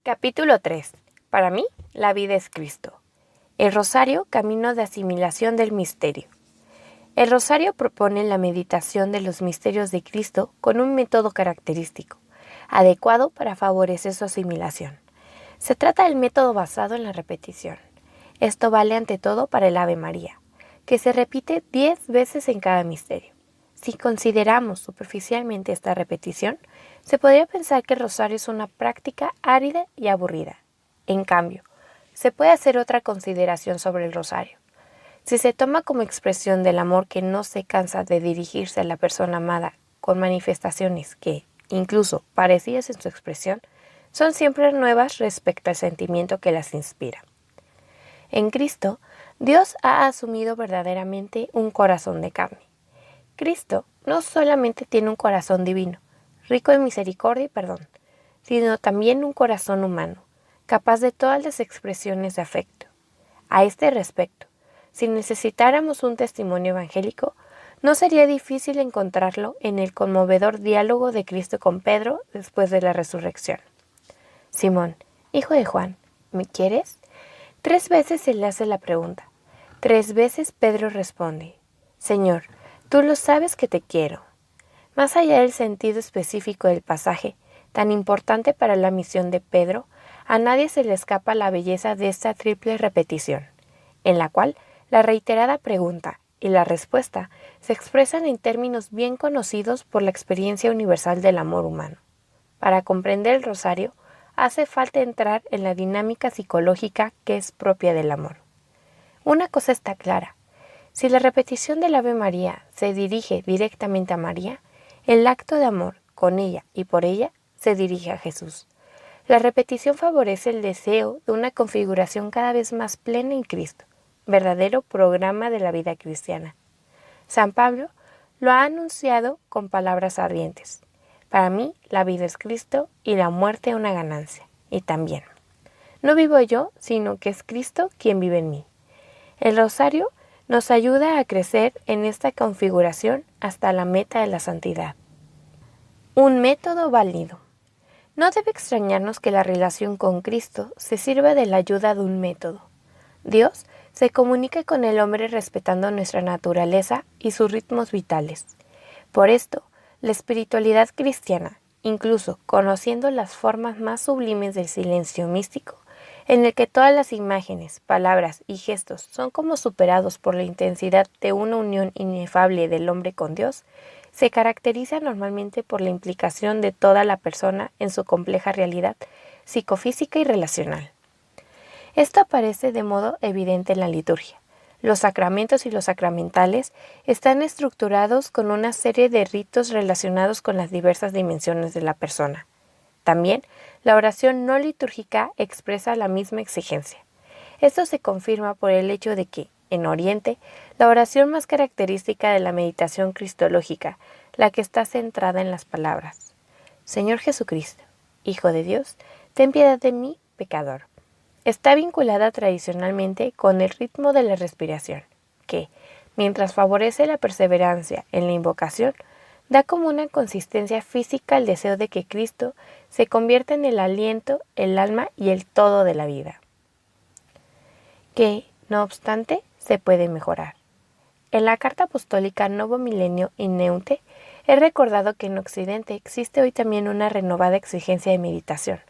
Capítulo 3. Para mí, la vida es Cristo. El rosario, camino de asimilación del misterio. El rosario propone la meditación de los misterios de Cristo con un método característico, adecuado para favorecer su asimilación. Se trata del método basado en la repetición. Esto vale ante todo para el Ave María, que se repite 10 veces en cada misterio. Si consideramos superficialmente esta repetición, se podría pensar que el rosario es una práctica árida y aburrida. En cambio, se puede hacer otra consideración sobre el rosario. Si se toma como expresión del amor que no se cansa de dirigirse a la persona amada con manifestaciones que, incluso parecidas en su expresión, son siempre nuevas respecto al sentimiento que las inspira. En Cristo, Dios ha asumido verdaderamente un corazón de carne. Cristo no solamente tiene un corazón divino, rico en misericordia y perdón, sino también un corazón humano, capaz de todas las expresiones de afecto. A este respecto, si necesitáramos un testimonio evangélico, no sería difícil encontrarlo en el conmovedor diálogo de Cristo con Pedro después de la resurrección. Simón, hijo de Juan, ¿me quieres? 3 veces se le hace la pregunta. 3 veces Pedro responde, Señor, tú lo sabes que te quiero. Más allá del sentido específico del pasaje, tan importante para la misión de Pedro, a nadie se le escapa la belleza de esta triple repetición, en la cual la reiterada pregunta y la respuesta se expresan en términos bien conocidos por la experiencia universal del amor humano. Para comprender el rosario, hace falta entrar en la dinámica psicológica que es propia del amor. Una cosa está clara. Si la repetición del Ave María se dirige directamente a María, el acto de amor con ella y por ella se dirige a Jesús. La repetición favorece el deseo de una configuración cada vez más plena en Cristo, verdadero programa de la vida cristiana. San Pablo lo ha anunciado con palabras ardientes. Para mí, la vida es Cristo y la muerte una ganancia. Y también, no vivo yo, sino que es Cristo quien vive en mí. El rosario nos ayuda a crecer en esta configuración hasta la meta de la santidad. Un método válido. No debe extrañarnos que la relación con Cristo se sirva de la ayuda de un método. Dios se comunica con el hombre respetando nuestra naturaleza y sus ritmos vitales. Por esto, la espiritualidad cristiana, incluso conociendo las formas más sublimes del silencio místico, en el que todas las imágenes, palabras y gestos son como superados por la intensidad de una unión inefable del hombre con Dios, se caracteriza normalmente por la implicación de toda la persona en su compleja realidad psicofísica y relacional. Esto aparece de modo evidente en la liturgia. Los sacramentos y los sacramentales están estructurados con una serie de ritos relacionados con las diversas dimensiones de la persona. También, la oración no litúrgica expresa la misma exigencia. Esto se confirma por el hecho de que, en Oriente, la oración más característica de la meditación cristológica, la que está centrada en las palabras: Señor Jesucristo, Hijo de Dios, ten piedad de mí, pecador, está vinculada tradicionalmente con el ritmo de la respiración, que, mientras favorece la perseverancia en la invocación, da como una consistencia física el deseo de que Cristo se convierta en el aliento, el alma y el todo de la vida. Que, no obstante, se puede mejorar. En la carta apostólica Novo Milenio in Neunte he recordado que en Occidente existe hoy también una renovada exigencia de meditación,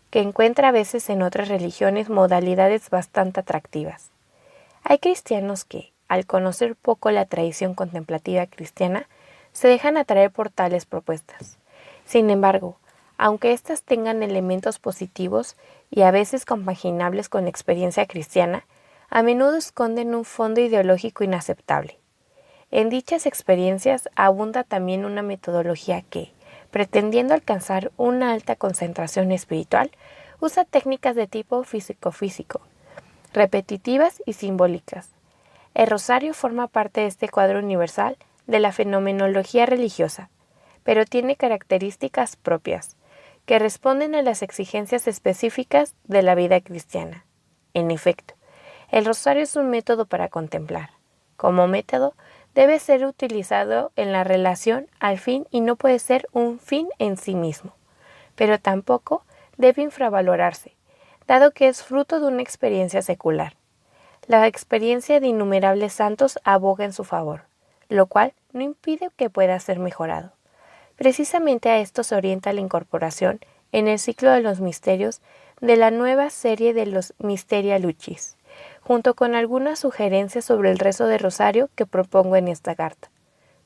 que encuentra a veces en otras religiones modalidades bastante atractivas. Hay cristianos que, al conocer poco la tradición contemplativa cristiana, se dejan atraer por tales propuestas. Sin embargo, aunque éstas tengan elementos positivos y a veces compaginables con la experiencia cristiana, a menudo esconden un fondo ideológico inaceptable. En dichas experiencias abunda también una metodología que, pretendiendo alcanzar una alta concentración espiritual, usa técnicas de tipo físico-físico, repetitivas y simbólicas. El rosario forma parte de este cuadro universal de la fenomenología religiosa, pero tiene características propias, que responden a las exigencias específicas de la vida cristiana. En efecto, el rosario es un método para contemplar. Como método, debe ser utilizado en la relación al fin y no puede ser un fin en sí mismo, pero tampoco debe infravalorarse, dado que es fruto de una experiencia secular. La experiencia de innumerables santos aboga en su favor, lo cual no impide que pueda ser mejorado. Precisamente a esto se orienta la incorporación en el ciclo de los misterios de la nueva serie de los Mysteria Lucis, junto con algunas sugerencias sobre el rezo de rosario que propongo en esta carta.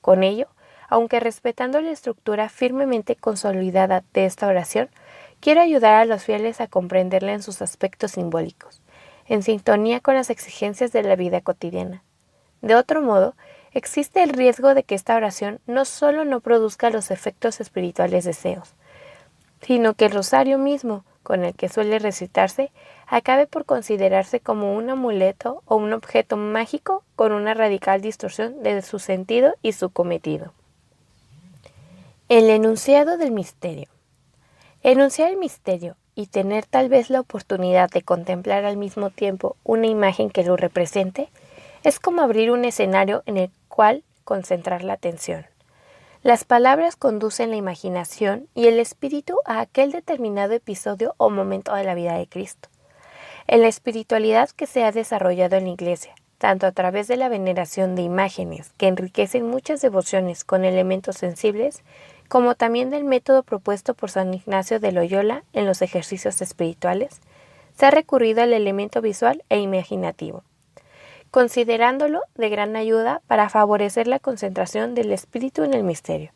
Con ello, aunque respetando la estructura firmemente consolidada de esta oración, quiero ayudar a los fieles a comprenderla en sus aspectos simbólicos, en sintonía con las exigencias de la vida cotidiana. De otro modo, existe el riesgo de que esta oración no solo no produzca los efectos espirituales deseos, sino que el rosario mismo, con el que suele recitarse, acabe por considerarse como un amuleto o un objeto mágico con una radical distorsión de su sentido y su cometido. El enunciado del misterio. Enunciar el misterio y tener tal vez la oportunidad de contemplar al mismo tiempo una imagen que lo represente es como abrir un escenario en el cual concentrar la atención. Las palabras conducen la imaginación y el espíritu a aquel determinado episodio o momento de la vida de Cristo. En la espiritualidad que se ha desarrollado en la Iglesia, tanto a través de la veneración de imágenes que enriquecen muchas devociones con elementos sensibles, como también del método propuesto por San Ignacio de Loyola en los ejercicios espirituales, se ha recurrido al elemento visual e imaginativo, considerándolo de gran ayuda para favorecer la concentración del espíritu en el misterio.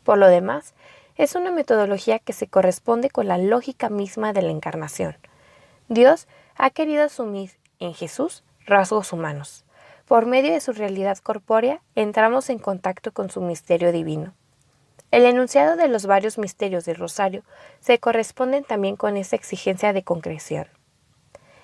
Por lo demás, es una metodología que se corresponde con la lógica misma de la encarnación. Dios ha querido asumir en Jesús rasgos humanos. Por medio de su realidad corpórea, entramos en contacto con su misterio divino. El enunciado de los varios misterios del rosario se corresponden también con esa exigencia de concreción.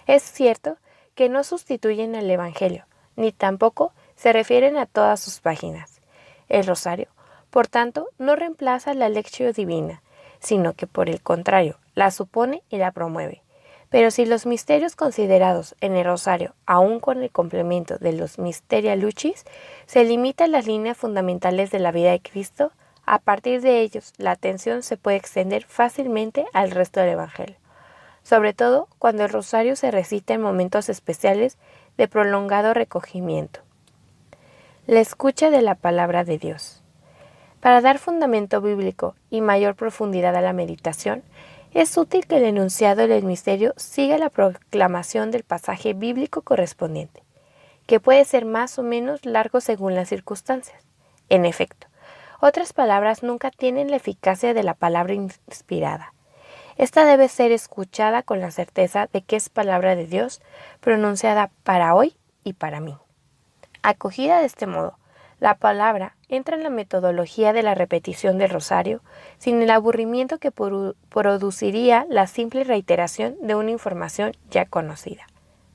Es cierto que no sustituyen al Evangelio, ni tampoco se refieren a todas sus páginas. El rosario, por tanto, no reemplaza la lectio divina, sino que por el contrario, la supone y la promueve. Pero si los misterios considerados en el rosario, aun con el complemento de los Mysteria Lucis, se limitan las líneas fundamentales de la vida de Cristo, a partir de ellos la atención se puede extender fácilmente al resto del Evangelio, sobre todo cuando el rosario se recita en momentos especiales de prolongado recogimiento. La escucha de la palabra de Dios. Para dar fundamento bíblico y mayor profundidad a la meditación, es útil que el enunciado del misterio siga la proclamación del pasaje bíblico correspondiente, que puede ser más o menos largo según las circunstancias. En efecto, otras palabras nunca tienen la eficacia de la palabra inspirada. Esta debe ser escuchada con la certeza de que es palabra de Dios, pronunciada para hoy y para mí. Acogida de este modo, la palabra entra en la metodología de la repetición del rosario sin el aburrimiento que produciría la simple reiteración de una información ya conocida.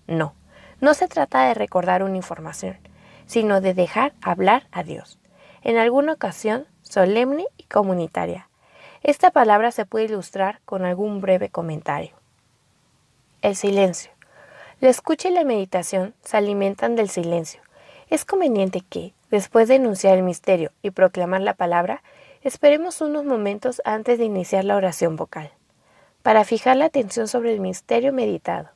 No se trata de recordar una información, sino de dejar hablar a Dios, en alguna ocasión solemne y comunitaria. Esta palabra se puede ilustrar con algún breve comentario. El silencio. La escucha y la meditación se alimentan del silencio. Es conveniente que, después de enunciar el misterio y proclamar la palabra, esperemos unos momentos antes de iniciar la oración vocal, para fijar la atención sobre el misterio meditado.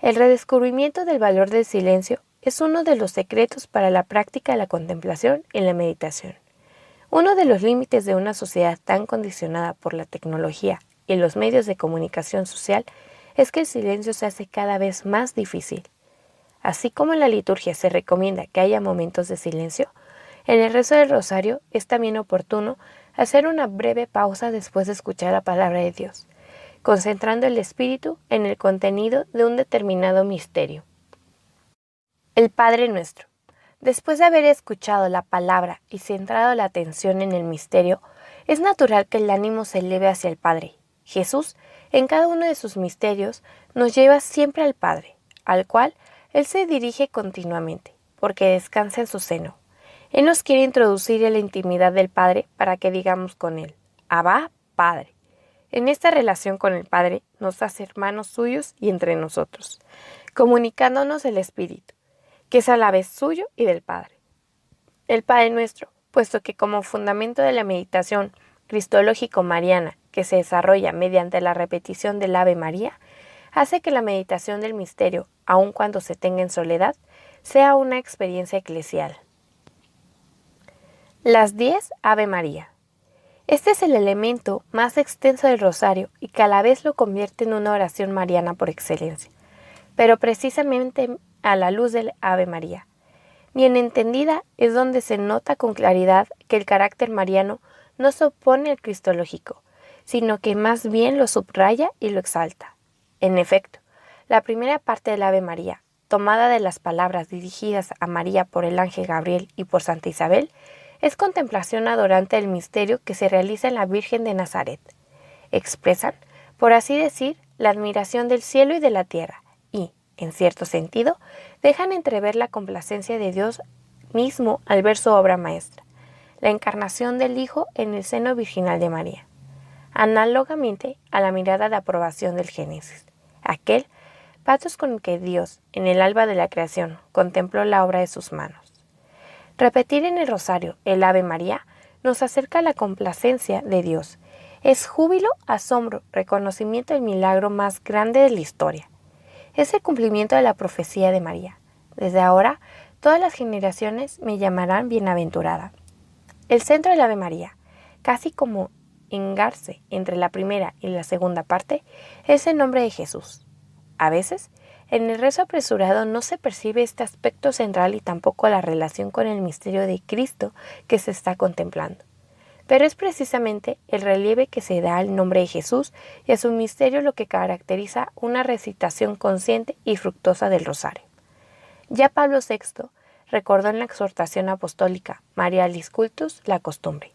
El redescubrimiento del valor del silencio es uno de los secretos para la práctica de la contemplación y la meditación. Uno de los límites de una sociedad tan condicionada por la tecnología y los medios de comunicación social es que el silencio se hace cada vez más difícil. Así como en la liturgia se recomienda que haya momentos de silencio, en el rezo del rosario es también oportuno hacer una breve pausa después de escuchar la palabra de Dios, concentrando el espíritu en el contenido de un determinado misterio. El Padre Nuestro. Después de haber escuchado la palabra y centrado la atención en el misterio, es natural que el ánimo se eleve hacia el Padre. Jesús, en cada uno de sus misterios, nos lleva siempre al Padre, al cual Él se dirige continuamente, porque descansa en su seno. Él nos quiere introducir en la intimidad del Padre para que digamos con Él, Abba, Padre. En esta relación con el Padre nos hace hermanos suyos y entre nosotros, comunicándonos el Espíritu, que es a la vez suyo y del Padre. El Padre Nuestro, puesto que como fundamento de la meditación cristológico-mariana que se desarrolla mediante la repetición del Ave María, hace que la meditación del misterio, aun cuando se tenga en soledad, sea una experiencia eclesial. Las 10 Ave María. Este es el elemento más extenso del rosario y que a la vez lo convierte en una oración mariana por excelencia, pero precisamente a la luz del Ave María. Bien entendida es donde se nota con claridad que el carácter mariano no se opone al cristológico, sino que más bien lo subraya y lo exalta. En efecto, la primera parte del Ave María, tomada de las palabras dirigidas a María por el ángel Gabriel y por Santa Isabel, es contemplación adorante del misterio que se realiza en la Virgen de Nazaret. Expresan, por así decir, la admiración del cielo y de la tierra y, en cierto sentido, dejan entrever la complacencia de Dios mismo al ver su obra maestra, la encarnación del Hijo en el seno virginal de María, análogamente a la mirada de aprobación del Génesis, aquel patos con que Dios, en el alba de la creación, contempló la obra de sus manos. Repetir en el rosario el Ave María nos acerca a la complacencia de Dios. Es júbilo, asombro, reconocimiento del milagro más grande de la historia. Es el cumplimiento de la profecía de María. Desde ahora, todas las generaciones me llamarán bienaventurada. El centro del Ave María, casi como engarce entre la primera y la segunda parte, es el nombre de Jesús. A veces, en el rezo apresurado no se percibe este aspecto central y tampoco la relación con el misterio de Cristo que se está contemplando. Pero es precisamente el relieve que se da al nombre de Jesús y a su misterio lo que caracteriza una recitación consciente y fructuosa del rosario. Ya Pablo VI recordó en la exhortación apostólica Marialis Cultus la costumbre,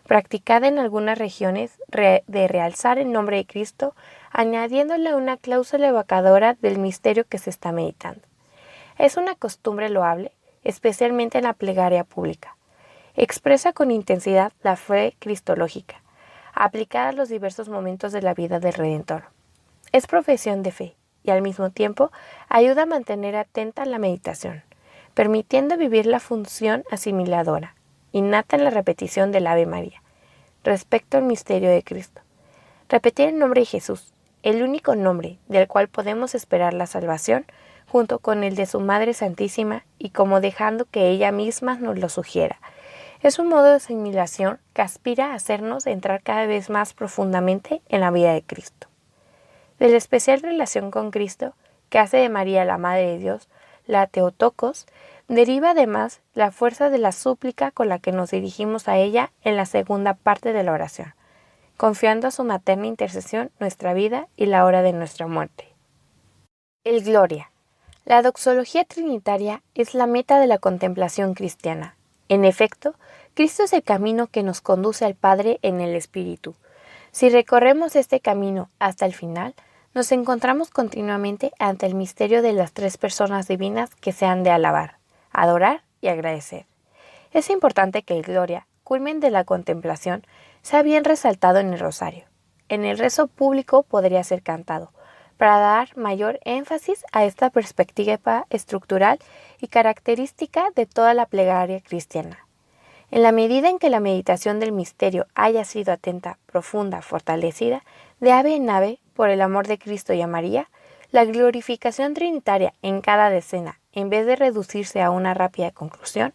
practicada en algunas regiones, de realzar el nombre de Cristo, añadiéndole una cláusula evocadora del misterio que se está meditando. Es una costumbre loable, especialmente en la plegaria pública. Expresa con intensidad la fe cristológica, aplicada a los diversos momentos de la vida del Redentor. Es profesión de fe y al mismo tiempo ayuda a mantener atenta la meditación, permitiendo vivir la función asimiladora, innata en la repetición del Ave María, respecto al misterio de Cristo. Repetir el nombre de Jesús, el único nombre del cual podemos esperar la salvación, junto con el de su Madre Santísima y como dejando que ella misma nos lo sugiera. Es un modo de asimilación que aspira a hacernos entrar cada vez más profundamente en la vida de Cristo. De la especial relación con Cristo, que hace de María la Madre de Dios, la Theotokos, deriva además la fuerza de la súplica con la que nos dirigimos a ella en la segunda parte de la oración, confiando a su materna intercesión nuestra vida y la hora de nuestra muerte. El Gloria. La doxología trinitaria es la meta de la contemplación cristiana. En efecto, Cristo es el camino que nos conduce al Padre en el Espíritu. Si recorremos este camino hasta el final, nos encontramos continuamente ante el misterio de las tres personas divinas que se han de alabar, adorar y agradecer. Es importante que el Gloria, culmen de la contemplación, sea bien resaltado en el rosario. En el rezo público podría ser cantado, para dar mayor énfasis a esta perspectiva estructural y característica de toda la plegaria cristiana. En la medida en que la meditación del misterio haya sido atenta, profunda, fortalecida, de ave en ave, por el amor de Cristo y a María, la glorificación trinitaria en cada decena, en vez de reducirse a una rápida conclusión,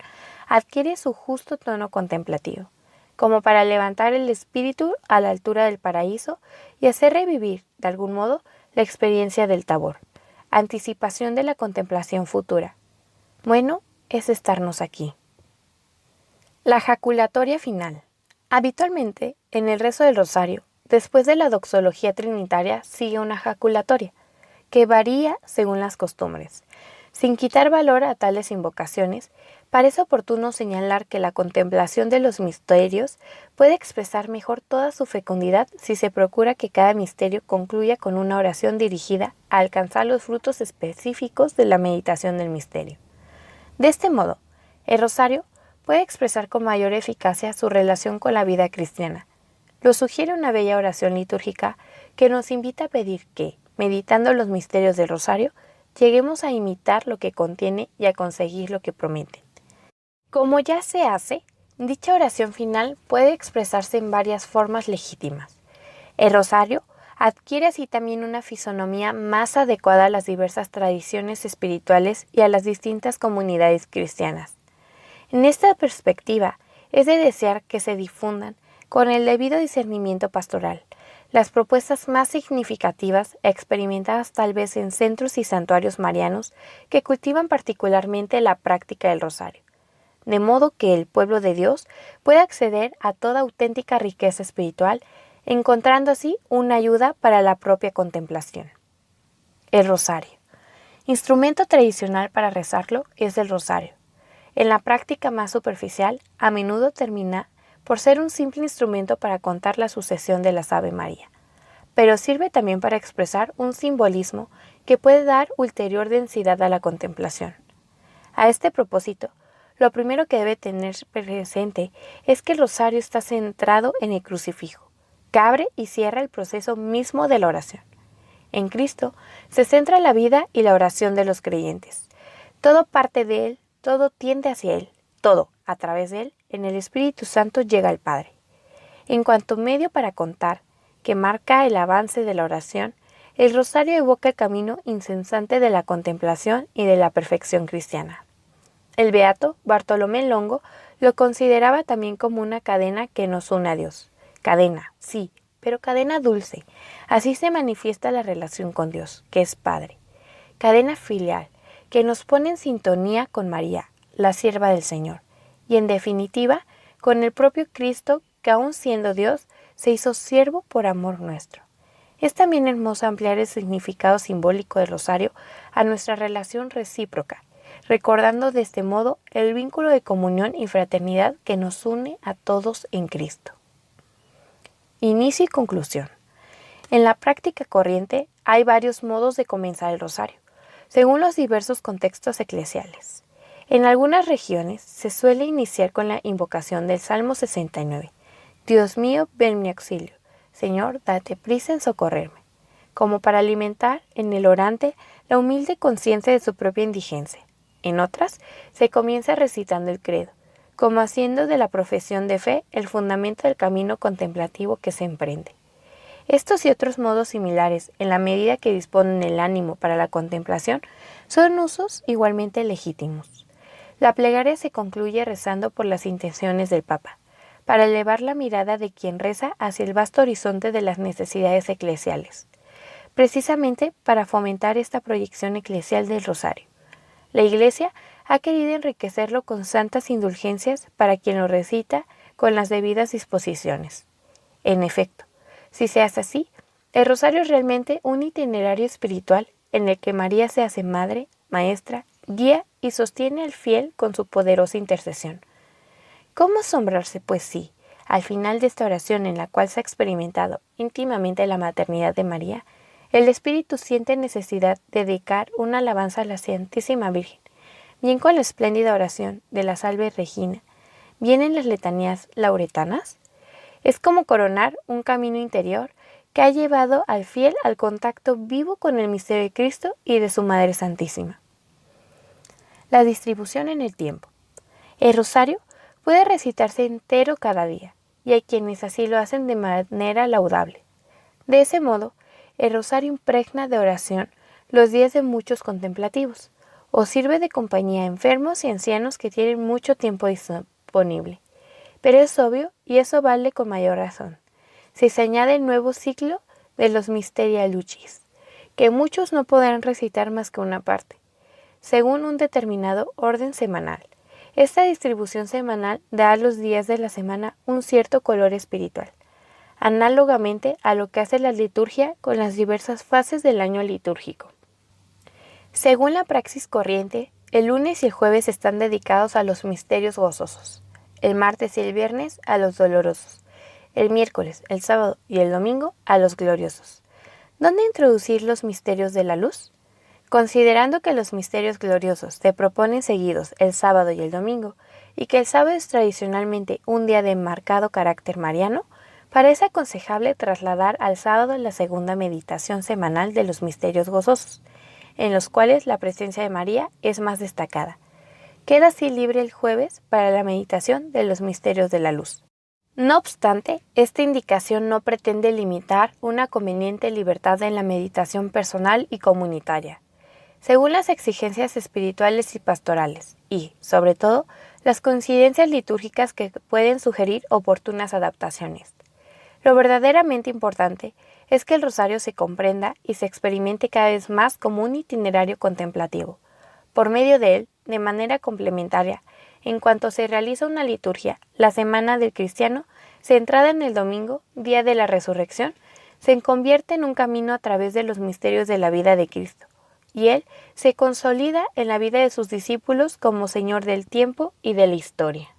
adquiere su justo tono contemplativo, como para levantar el espíritu a la altura del paraíso y hacer revivir, de algún modo, la experiencia del Tabor, anticipación de la contemplación futura. Bueno, es estarnos aquí. La jaculatoria final. Habitualmente, en el rezo del rosario, después de la doxología trinitaria sigue una jaculatoria, que varía según las costumbres. Sin quitar valor a tales invocaciones, parece oportuno señalar que la contemplación de los misterios puede expresar mejor toda su fecundidad si se procura que cada misterio concluya con una oración dirigida a alcanzar los frutos específicos de la meditación del misterio. De este modo, el rosario puede expresar con mayor eficacia su relación con la vida cristiana. Lo sugiere una bella oración litúrgica que nos invita a pedir que, meditando los misterios del rosario, lleguemos a imitar lo que contiene y a conseguir lo que promete. Como ya se hace, dicha oración final puede expresarse en varias formas legítimas. El rosario adquiere así también una fisonomía más adecuada a las diversas tradiciones espirituales y a las distintas comunidades cristianas. En esta perspectiva, es de desear que se difundan, con el debido discernimiento pastoral, las propuestas más significativas experimentadas tal vez en centros y santuarios marianos que cultivan particularmente la práctica del rosario, de modo que el pueblo de Dios pueda acceder a toda auténtica riqueza espiritual, encontrando así una ayuda para la propia contemplación. El rosario. Instrumento tradicional para rezarlo es el rosario. En la práctica más superficial, a menudo termina por ser un simple instrumento para contar la sucesión de las Ave María, pero sirve también para expresar un simbolismo que puede dar ulterior densidad a la contemplación. A este propósito, lo primero que debe tener presente es que el rosario está centrado en el crucifijo, que abre y cierra el proceso mismo de la oración. En Cristo se centra la vida y la oración de los creyentes. Todo parte de Él, todo tiende hacia Él, todo, a través de Él, en el Espíritu Santo llega al Padre. En cuanto medio para contar, que marca el avance de la oración, el rosario evoca el camino incesante de la contemplación y de la perfección cristiana. El beato Bartolomé Longo lo consideraba también como una cadena que nos une a Dios. Cadena, sí, pero cadena dulce. Así se manifiesta la relación con Dios, que es Padre. Cadena filial, que nos pone en sintonía con María, la sierva del Señor, y en definitiva, con el propio Cristo, que aun siendo Dios, se hizo siervo por amor nuestro. Es también hermoso ampliar el significado simbólico del rosario a nuestra relación recíproca, recordando de este modo el vínculo de comunión y fraternidad que nos une a todos en Cristo. Inicio y conclusión. En la práctica corriente hay varios modos de comenzar el rosario, según los diversos contextos eclesiales. En algunas regiones se suele iniciar con la invocación del Salmo 69. Dios mío, ven mi auxilio. Señor, date prisa en socorrerme. Como para alimentar en el orante la humilde conciencia de su propia indigencia. En otras, se comienza recitando el credo, como haciendo de la profesión de fe el fundamento del camino contemplativo que se emprende. Estos y otros modos similares, en la medida que disponen el ánimo para la contemplación, son usos igualmente legítimos. La plegaria se concluye rezando por las intenciones del Papa, para elevar la mirada de quien reza hacia el vasto horizonte de las necesidades eclesiales, precisamente para fomentar esta proyección eclesial del rosario. La Iglesia ha querido enriquecerlo con santas indulgencias para quien lo recita con las debidas disposiciones. En efecto, si se hace así, el rosario es realmente un itinerario espiritual en el que María se hace madre, maestra, guía y sostiene al fiel con su poderosa intercesión. ¿Cómo asombrarse, pues sí, al final de esta oración en la cual se ha experimentado íntimamente la maternidad de María, el Espíritu siente necesidad de dedicar una alabanza a la Santísima Virgen, bien con la espléndida oración de la Salve Regina, bien en las letanías lauretanas? Es como coronar un camino interior que ha llevado al fiel al contacto vivo con el misterio de Cristo y de su Madre Santísima. La distribución en el tiempo. El rosario puede recitarse entero cada día, y hay quienes así lo hacen de manera laudable. De ese modo, el rosario impregna de oración los días de muchos contemplativos, o sirve de compañía a enfermos y ancianos que tienen mucho tiempo disponible. Pero es obvio, y eso vale con mayor razón, si se añade el nuevo ciclo de los Mysteria Lucis, que muchos no podrán recitar más que una parte, según un determinado orden semanal. Esta distribución semanal da a los días de la semana un cierto color espiritual, análogamente a lo que hace la liturgia con las diversas fases del año litúrgico. Según la praxis corriente, el lunes y el jueves están dedicados a los misterios gozosos, el martes y el viernes a los dolorosos, el miércoles, el sábado y el domingo a los gloriosos. ¿Dónde introducir los misterios de la luz? Considerando que los misterios gloriosos se proponen seguidos el sábado y el domingo, y que el sábado es tradicionalmente un día de marcado carácter mariano, parece aconsejable trasladar al sábado la segunda meditación semanal de los misterios gozosos, en los cuales la presencia de María es más destacada. Queda así libre el jueves para la meditación de los misterios de la luz. No obstante, esta indicación no pretende limitar una conveniente libertad en la meditación personal y comunitaria, según las exigencias espirituales y pastorales, y, sobre todo, las coincidencias litúrgicas que pueden sugerir oportunas adaptaciones. Lo verdaderamente importante es que el rosario se comprenda y se experimente cada vez más como un itinerario contemplativo. Por medio de él, de manera complementaria, en cuanto se realiza una liturgia, la semana del cristiano, centrada en el domingo, día de la resurrección, se convierte en un camino a través de los misterios de la vida de Cristo, y él se consolida en la vida de sus discípulos como Señor del tiempo y de la historia.